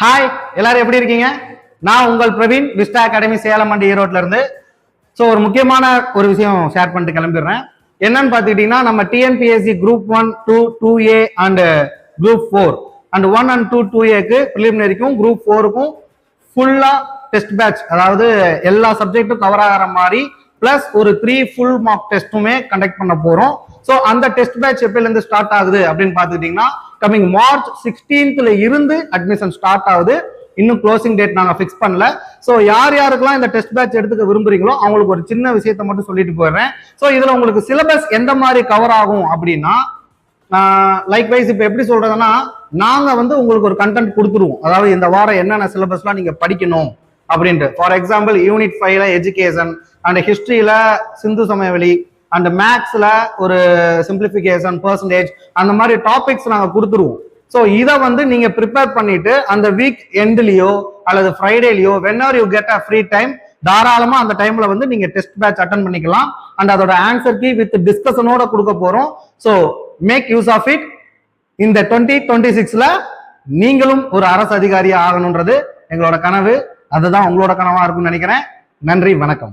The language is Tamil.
ஹாய், எல்லாரும் எப்படி இருக்கீங்க? நான் உங்கள் Praveen, Vista academy Salem and ஈரோட்ல இருந்து. ஸோ ஒரு முக்கியமான ஒரு விஷயம் ஷேர் பண்ணிட்டு கிளம்பிடுறேன். என்னன்னு பார்த்துக்கிட்டீங்கன்னா, நம்ம TNPSC group 1, 2, 2A and group 4 and 1 and 2, 2Aக்கு ப்ரிலிமினரிக்கும் குரூப் 4க்கும் ஃபுல்லா டெஸ்ட் பேட்ச், அதாவது எல்லா சப்ஜெக்டும் கவர் ஆகிற மாதிரி பிளஸ் ஒரு 3 ஃபுல் மார்க் டெஸ்ட்டுமே கண்டக்ட் பண்ண போறோம். ஸோ அந்த டெஸ்ட் பேட்ச் எப்பல இருந்து ஸ்டார்ட் ஆகுது அப்படின்னு பார்த்துக்கிட்டீங்கன்னா, கமிங் மார்ச் 16th இருந்து அட்மிஷன் ஸ்டார்ட் ஆகுது. இன்னும் க்ளோசிங் டேட் நாங்க ஃபிக்ஸ் பண்ணல. ஸோ யார் யாருக்கெல்லாம் இந்த டெஸ்ட் பேட்ச் எடுத்துக்க விரும்புறீங்களோ அவங்களுக்கு ஒரு சின்ன விஷயத்தை மட்டும் சொல்லிட்டு போயிடுறேன். ஸோ இதுல உங்களுக்கு சிலபஸ் எந்த மாதிரி கவர் ஆகும் அப்படின்னா, லைக் வைஸ் இப்ப எப்படி சொல்றதுன்னா, நாங்க உங்களுக்கு ஒரு கண்டென்ட் கொடுத்துருவோம். அதாவது இந்த வாரம் என்னென்ன சிலபஸ்லாம் நீங்க படிக்கணும் அப்படின்ட்டு. ஃபார் எக்ஸாம்பிள் யூனிட் 5ல எஜுகேஷன் அண்ட் ஹிஸ்டரியில சிந்து சமவெளி அண்ட் மேக்ஸ்ல ஒரு சிம்பிளிபிகேஷன் பெர்சன்டேஜ் அந்த மாதிரி டாபிக்ஸ் நாங்க கொடுத்துருவோம். ஸோ இதை நீங்க ப்ரிப்பேர் பண்ணிட்டு அந்த வீக் எண்ட்லயோ அல்லது ஃப்ரைடேலயோ whenever you get a free time தாராளமா அந்த டைம்ல நீங்க டெஸ்ட் பேட்ச் அட்டன் பண்ணிக்கலாம். அண்ட் அதோட ஆன்சர் கீ வித் டிஸ்கஷனோட கொடுக்க போறோம். So make use of it. இந்த 2026ல நீங்களும் ஒரு அரசு அதிகாரியா ஆகணும்ன்றது எங்களோட கனவு. அதுதான் உங்களோட கனவா இருக்கும்னு நினைக்கிறேன். நன்றி, வணக்கம்.